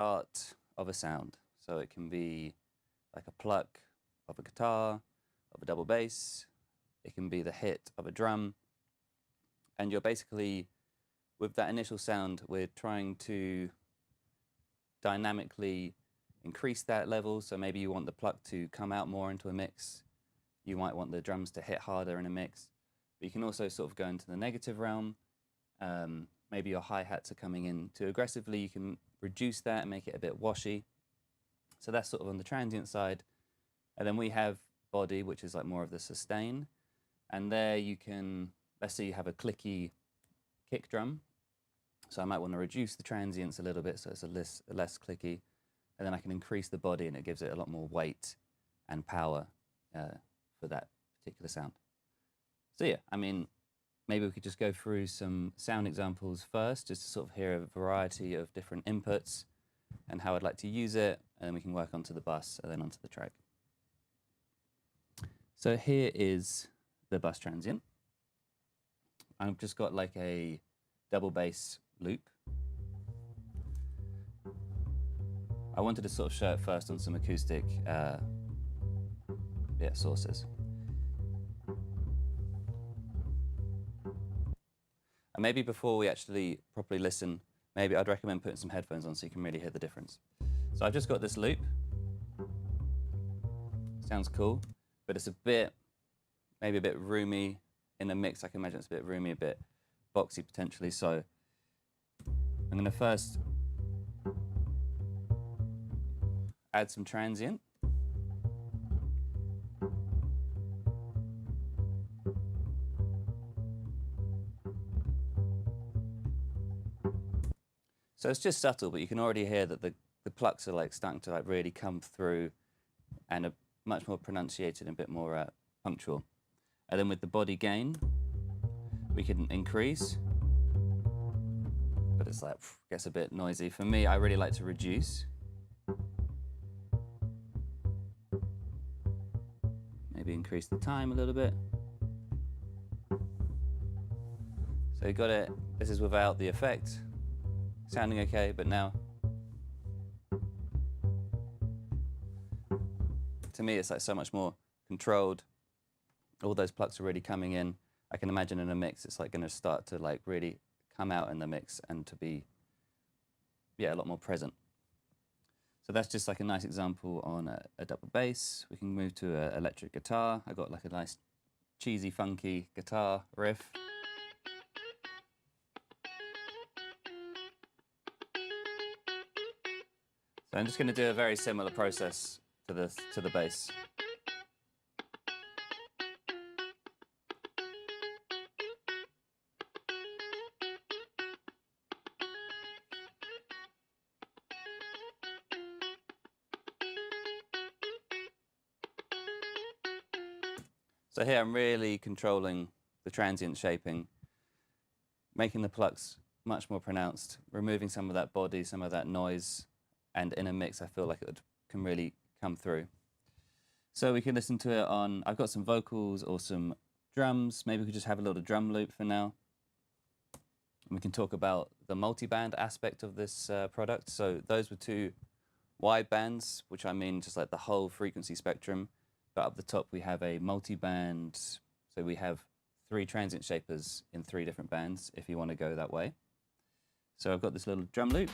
start of a sound. So it can be like a pluck of a guitar, of a double bass. It can be the hit of a drum. And you're basically, with that initial sound, we're trying to dynamically increase that level. So maybe you want the pluck to come out more into a mix. You might want the drums to hit harder in a mix. But you can also sort of go into the negative realm. Maybe your hi-hats are coming in too aggressively. You can reduce that and make it a bit washy. So that's sort of on the transient side. And then we have body, which is like more of the sustain. And there you can, let's say you have a clicky kick drum. So I might want to reduce the transients a little bit so it's less clicky. And then I can increase the body and it gives it a lot more weight and power for that particular sound. So yeah, I mean, maybe we could just go through some sound examples first, just to sort of hear a variety of different inputs and how I'd like to use it, and then we can work onto the bus and then onto the track. So here is the bus transient. I've just got like a double bass loop. I wanted to sort of show it first on some acoustic sources. And maybe before we actually properly listen, maybe I'd recommend putting some headphones on so you can really hear the difference. So I've just got this loop. Sounds cool, but it's maybe a bit roomy in the mix. I can imagine it's a bit roomy, a bit boxy potentially. So I'm going to first add some transient. So it's just subtle, but you can already hear that the plucks are like starting to like really come through and are much more pronunciated and a bit more punctual. And then with the body gain, we can increase, but it's like, gets a bit noisy. For me, I really like to reduce. Maybe increase the time a little bit. So you got it, this is without the effect. Sounding okay, but now, to me, it's like so much more controlled. All those plucks are really coming in. I can imagine in a mix, it's like going to start to like really come out in the mix and to be, a lot more present. So that's just like a nice example on a double bass. We can move to an electric guitar. I got like a nice cheesy, funky guitar riff. So I'm just going to do a very similar process to the bass. So here I'm really controlling the transient shaping, making the plucks much more pronounced, removing some of that body, some of that noise. And in a mix, I feel like it can really come through. So we can listen to it on, I've got some vocals or some drums. Maybe we could just have a little drum loop for now. And we can talk about the multi-band aspect of this product. So those were 2 wide bands, which I mean just like the whole frequency spectrum. But up the top, we have a multi-band. So we have 3 transient shapers in 3 different bands, if you want to go that way. So I've got this little drum loop.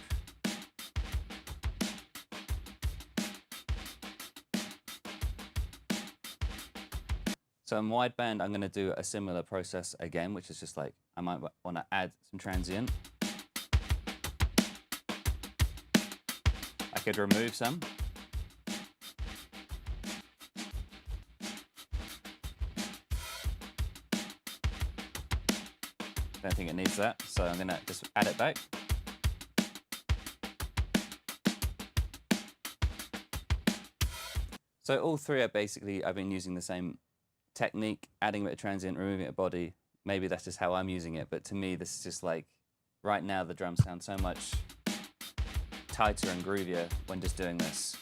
So in wideband, I'm going to do a similar process again, which is just like, I might want to add some transient. I could remove some. Don't think it needs that, so I'm going to just add it back. So all 3 are basically, I've been using the same technique, adding a bit of transient, removing a body. Maybe that's just how I'm using it, but to me, this is just like, right now the drums sound so much tighter and groovier when just doing this.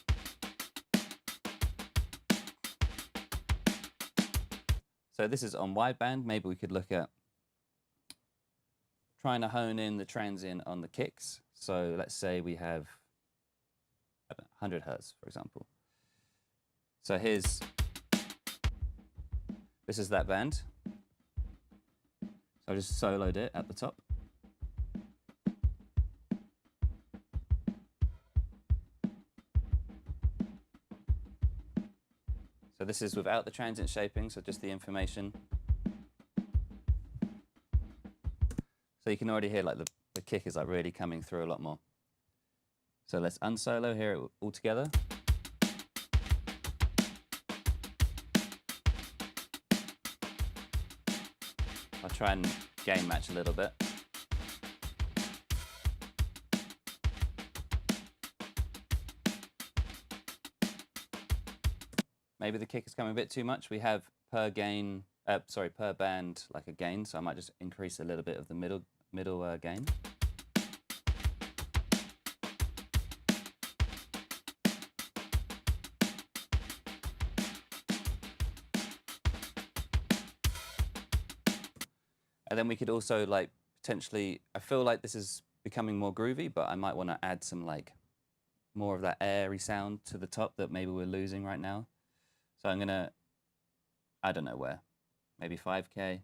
So this is on wideband. Maybe we could look at trying to hone in the transient on the kicks. So let's say we have 100 hertz, for example. So this is that band. So I just soloed it at the top. So this is without the transient shaping, so just the information. So you can already hear like the kick is like really coming through a lot more. So let's unsolo, hear it all together. I'll try and gain match a little bit. Maybe the kick is coming a bit too much. We have per band like a gain, so I might just increase a little bit of the middle gain. And then we could also like potentially, I feel like this is becoming more groovy, but I might want to add some like more of that airy sound to the top that maybe we're losing right now. So I'm gonna, I don't know where, maybe 5K,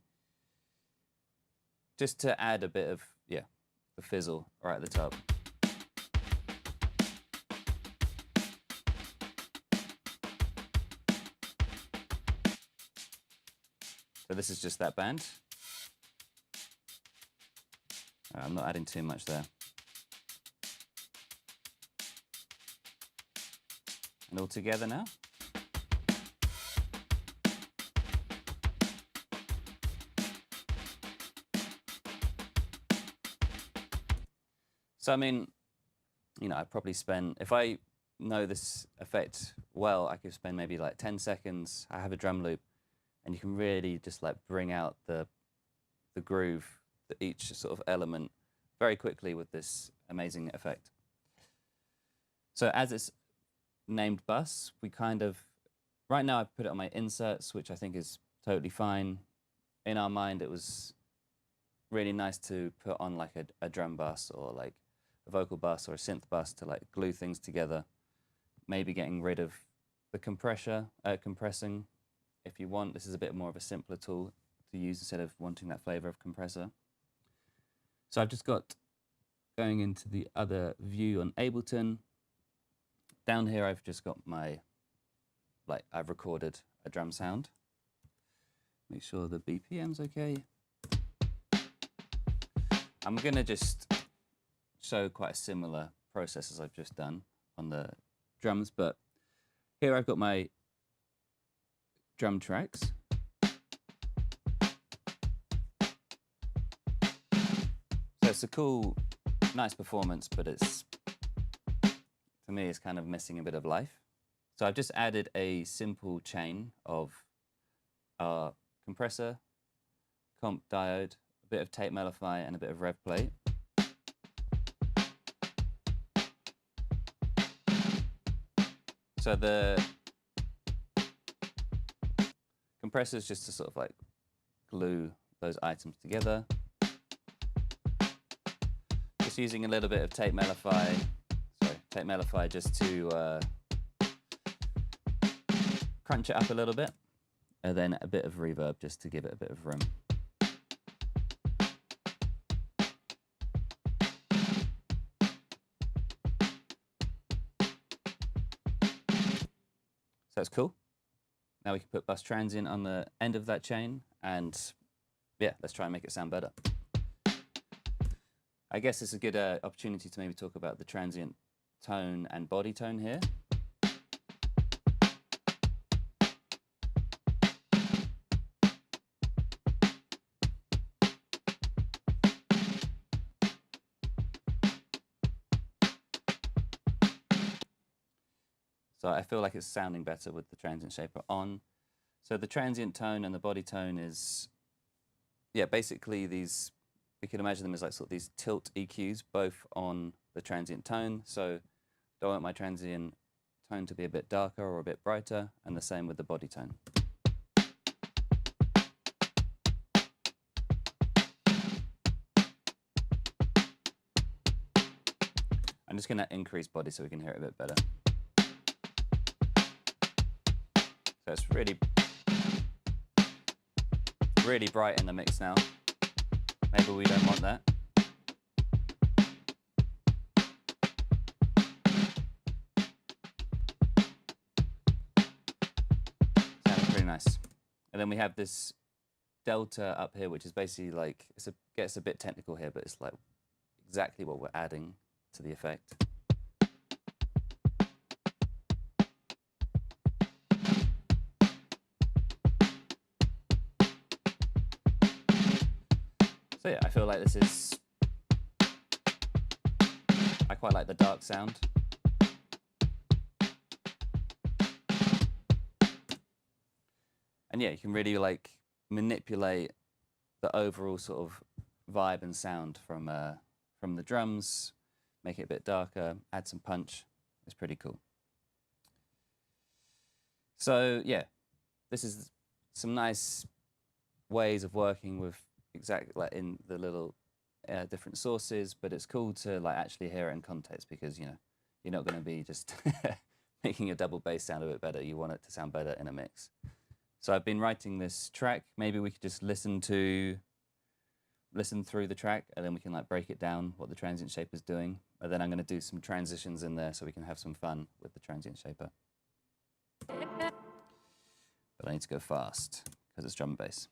just to add a bit of, yeah, the fizzle right at the top. So this is just that band. I'm not adding too much there. And all together now. So I mean, you know, I probably spend, if I know this effect well, I could spend maybe like 10 seconds. I have a drum loop, and you can really just like bring out the groove, each sort of element very quickly with this amazing effect. So as it's named Bus, we kind of, right now I've put it on my inserts, which I think is totally fine. In our mind, it was really nice to put on like a drum bus or like a vocal bus or a synth bus to like glue things together. Maybe getting rid of the compressing if you want. This is a bit more of a simpler tool to use instead of wanting that flavor of compressor. So I've just got, going into the other view on Ableton, down here I've just got my, like I've recorded a drum sound. Make sure the BPM's okay. I'm gonna just show quite a similar process as I've just done on the drums, but here I've got my drum tracks. So it's a cool, nice performance, but it's, for me, it's kind of missing a bit of life. So I've just added a simple chain of our compressor, comp diode, a bit of tape mellify, and a bit of rev plate. So the compressor is just to sort of like glue those items together. Just using a little bit of tape mellify just to crunch it up a little bit, and then a bit of reverb just to give it a bit of room. So that's cool. Now we can put Bus Transient on the end of that chain, and yeah, let's try and make it sound better. I guess it's a good opportunity to maybe talk about the transient tone and body tone here. So I feel like it's sounding better with the transient shaper on. So the transient tone and the body tone is, yeah, basically these, we can imagine them as like sort of these tilt EQs, both on the transient tone. So do I want my transient tone to be a bit darker or a bit brighter, and the same with the body tone. I'm just going to increase body so we can hear it a bit better. So it's really bright in the mix now. Maybe we don't want that. Sounds pretty nice. And then we have this delta up here, which is basically like, gets a bit technical here, but it's like exactly what we're adding to the effect. So yeah, I feel like this is, I quite like the dark sound. And yeah, you can really like manipulate the overall sort of vibe and sound from the drums, make it a bit darker, add some punch. It's pretty cool. So yeah, this is some nice ways of working with exactly like in the little different sources, but it's cool to like actually hear it in context, because you know you're not going to be just making a double bass sound a bit better. You want it to sound better in a mix. So I've been writing this track. Maybe we could just listen through the track, and then we can like break it down what the transient shaper is doing. And then I'm going to do some transitions in there so we can have some fun with the transient shaper. But I need to go fast because it's drum and bass.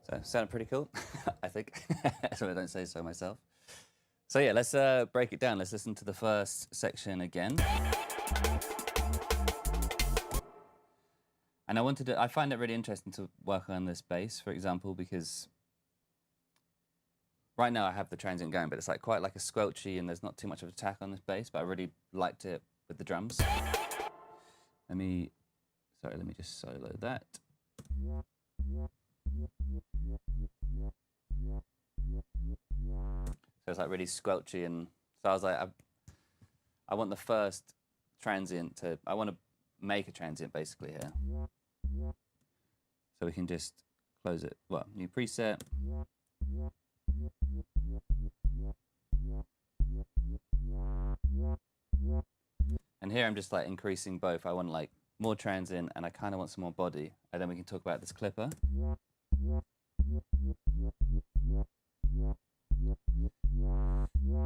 So sounded pretty cool, I think, so I don't say so myself. So yeah, let's break it down. Let's listen to the first section again. And I find it really interesting to work on this bass, for example, because right now I have the transient going, but it's like quite like a squelchy, and there's not too much of attack on this bass, but I really liked it with the drums. Let me just solo that. So it's like really squelchy, and so I was like, I want the first transient to, I want to make a transient basically here. So we can just close it. Well, new preset. And here I'm just like increasing both. I want like more transient, and I kind of want some more body. And then we can talk about this clipper.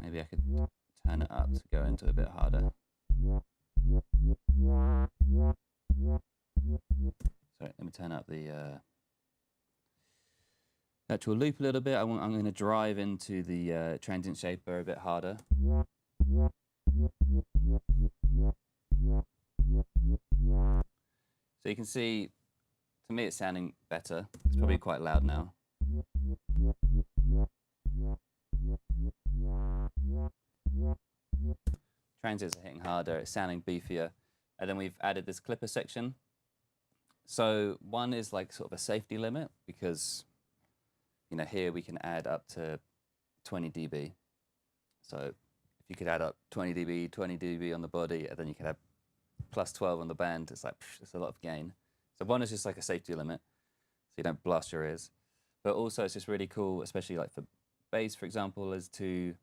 Maybe I could turn it up to go into a bit harder. Sorry, let me turn up the actual loop a little bit. I'm going to drive into the transient shaper a bit harder. So you can see, to me it's sounding better. It's probably quite loud now. Transients are hitting harder, it's sounding beefier. And then we've added this clipper section. So one is like sort of a safety limit, because you know here we can add up to 20 dB. So if you could add up 20 dB, 20 dB on the body, and then you could have plus 12 on the band, it's like, it's a lot of gain. So one is just like a safety limit, so you don't blast your ears. But also it's just really cool, especially like for bass, for example, is you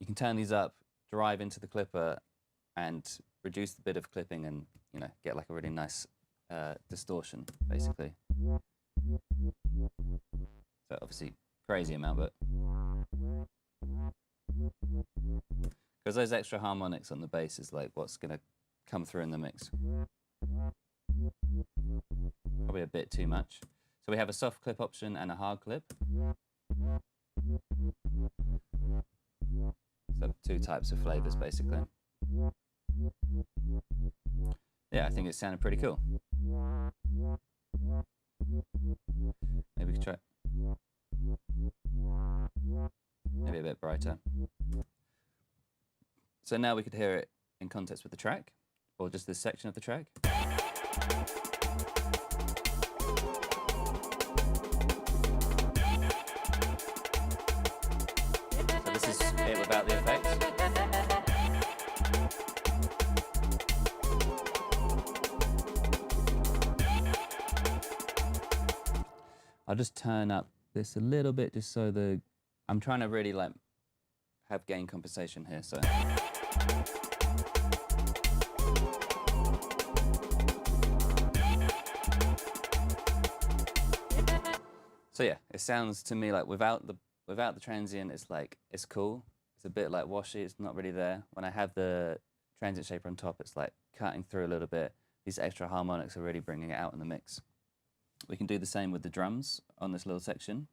can turn these up, drive into the clipper, and reduce the bit of clipping, and get like a really nice distortion, basically. So obviously crazy amount, but because those extra harmonics on the bass is like what's gonna come through in the mix. Probably a bit too much. So we have a soft clip option and a hard clip. So 2 types of flavors, basically. Yeah, I think it sounded pretty cool. Maybe we could try maybe a bit brighter. So now we could hear it in context with the track, or just this section of the track. So this is it without the effects. I'll just turn up this a little bit just so I'm trying to really like have gain compensation here, so. So yeah, it sounds to me like without the transient, it's cool. It's a bit like washy, it's not really there. When I have the transient shaper on top, it's like cutting through a little bit. These extra harmonics are really bringing it out in the mix. We can do the same with the drums on this little section.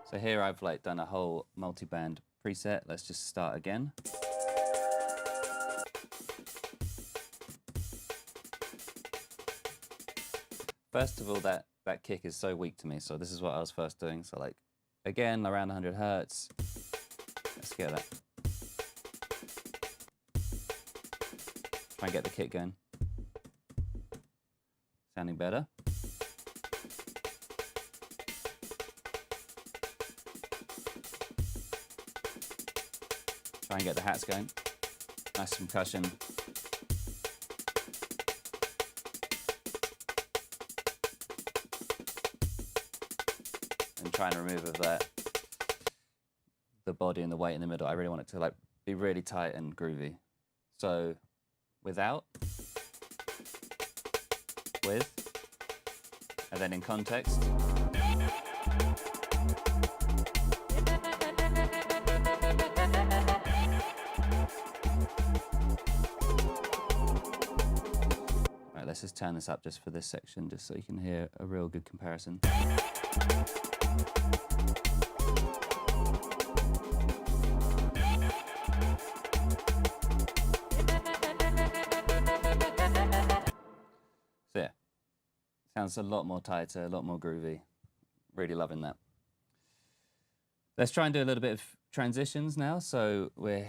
So here I've like done a whole multi-band preset. Let's just start again. First of all, that kick is so weak to me, so this is what I was first doing. So like, again, around 100 Hertz. Let's get that. Try and get the kick going. Sounding better. Try and get the hats going. Nice concussion. And try and remove the body and the weight in the middle. I really want it to like be really tight and groovy. So without, with, and then in context. Right, let's just turn this up just for this section, just so you can hear a real good comparison. So yeah, sounds a lot more tighter, a lot more groovy. Really loving that. Let's try and do a little bit of transitions now. So we're...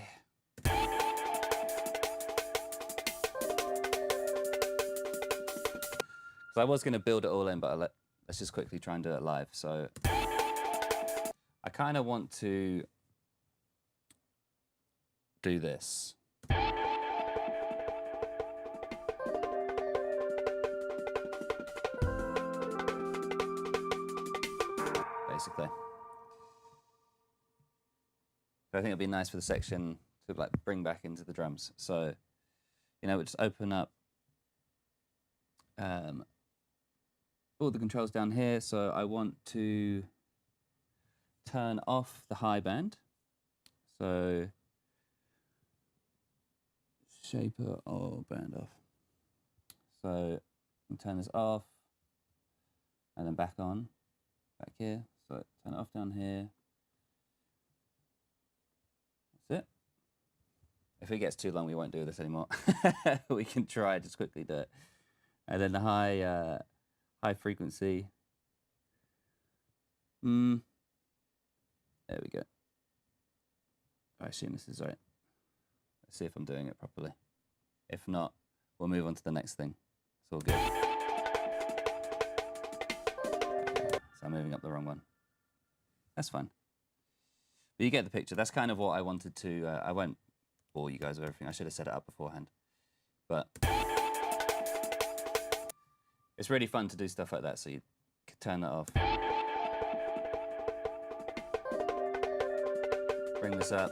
So I was going to build it all in, but let's just quickly try and do it live. So I kind of want to do this. Basically. So I think it'd be nice for the section to like bring back into the drums. So, we'll just open up all the controls down here. So I want to turn off the high band. So shaper or band off. So I'll turn this off and then back on, back here. So turn it off down here. That's it. If it gets too long, we won't do this anymore. We can try, just quickly do it. And then the high frequency. There we go. I assume this is right. Let's see if I'm doing it properly. If not, we'll move on to the next thing. It's all good. So I'm moving up the wrong one. That's fine. But you get the picture. That's kind of what I wanted to... I won't bore you guys with everything. I should have set it up beforehand. But it's really fun to do stuff like that, so you can turn that off. Bring this up.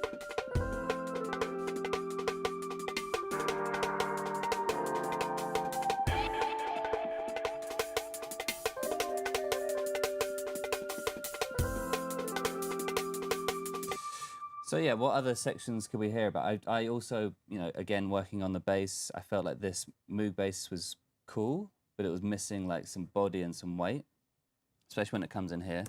So yeah, what other sections could we hear about? I also, you know, again, working on the bass, I felt like this Moog bass was cool, but it was missing like some body and some weight, especially when it comes in here.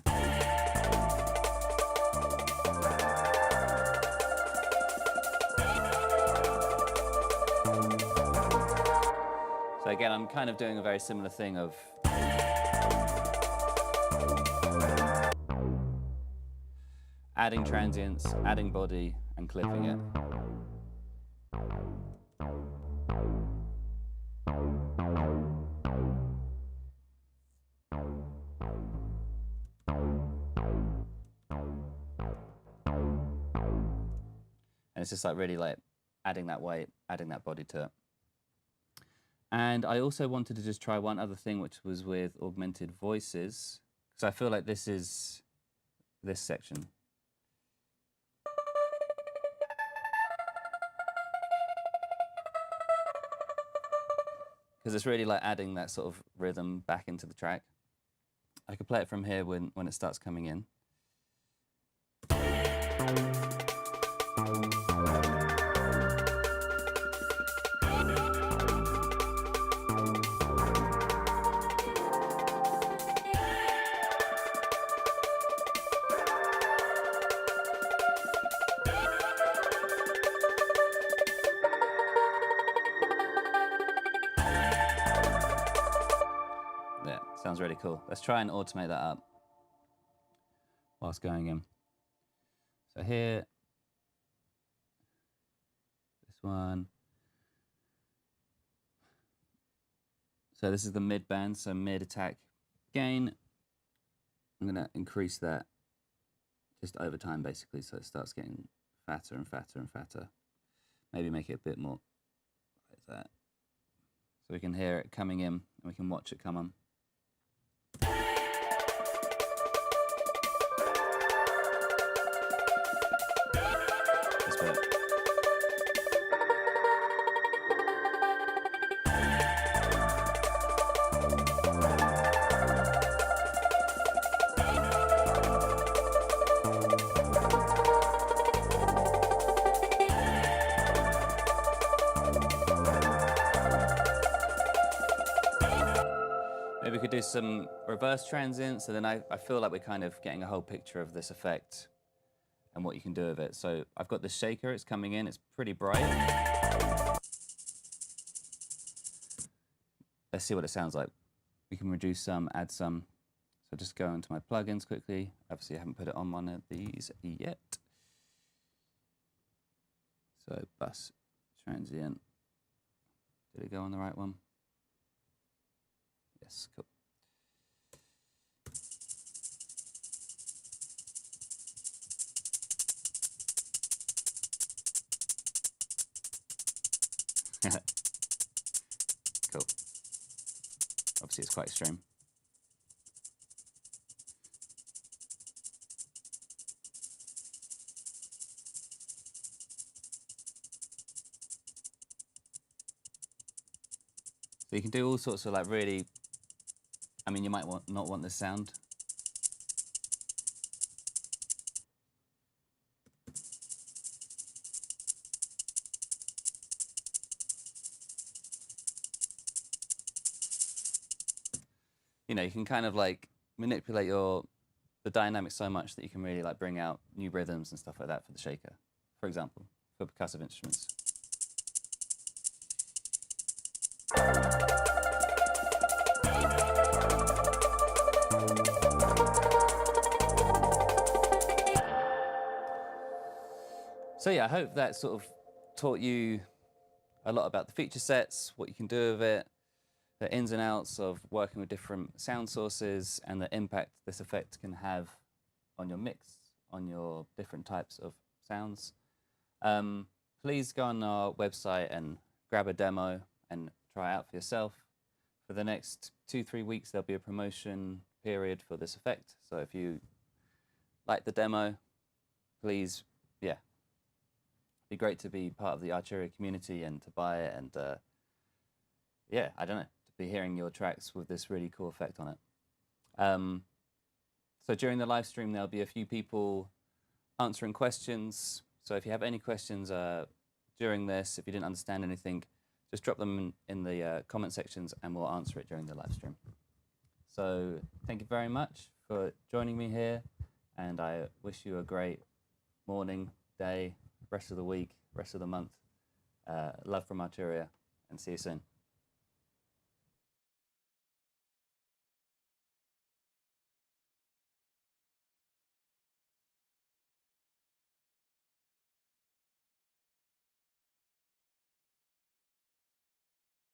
So again, I'm kind of doing a very similar thing of adding transients, adding body, and clipping it. And it's just like really like adding that weight, adding that body to it. And I also wanted to just try one other thing, which was with augmented voices, because I feel like this is this section. Because it's really like adding that sort of rhythm back into the track. I could play it from here when it starts coming in. Yeah, sounds really cool. Let's try and automate that up whilst going in. So here, this one. So this is the mid band, so mid attack gain. I'm gonna increase that just over time basically, so it starts getting fatter and fatter and fatter. Maybe make it a bit more like that. So we can hear it coming in and we can watch it come on. This bit. Maybe we could do some reverse transients, so then I feel like we're kind of getting a whole picture of this effect and what you can do with it. So I've got this shaker, it's coming in, it's pretty bright. Let's see what it sounds like. We can reduce some, add some. So just go into my plugins quickly. Obviously I haven't put it on one of these yet. So Bus Transient. Did it go on the right one? Yes, cool. Cool. Obviously it's quite extreme. So you can do all sorts of like really, I mean, you might not want this sound. You know, you can kind of like manipulate the dynamics so much that you can really like bring out new rhythms and stuff like that for the shaker, for example, for percussive instruments. So yeah, I hope that sort of taught you a lot about the feature sets, what you can do with it. the ins and outs of working with different sound sources and the impact this effect can have on your mix, on your different types of sounds. Please go on our website and grab a demo and try it out for yourself. For the next 2-3 weeks, there'll be a promotion period for this effect. So if you like the demo, please, yeah, it'd be great to be part of the Arturia community and to buy it and, yeah, I don't know, to be hearing your tracks with this really cool effect on it. So during the live stream, there'll be a few people answering questions. So if you have any questions during this, if you didn't understand anything, just drop them in the comment sections and we'll answer it during the live stream. So thank you very much for joining me here, and I wish you a great morning, day, rest of the week, rest of the month. Love from Arturia, and see you soon.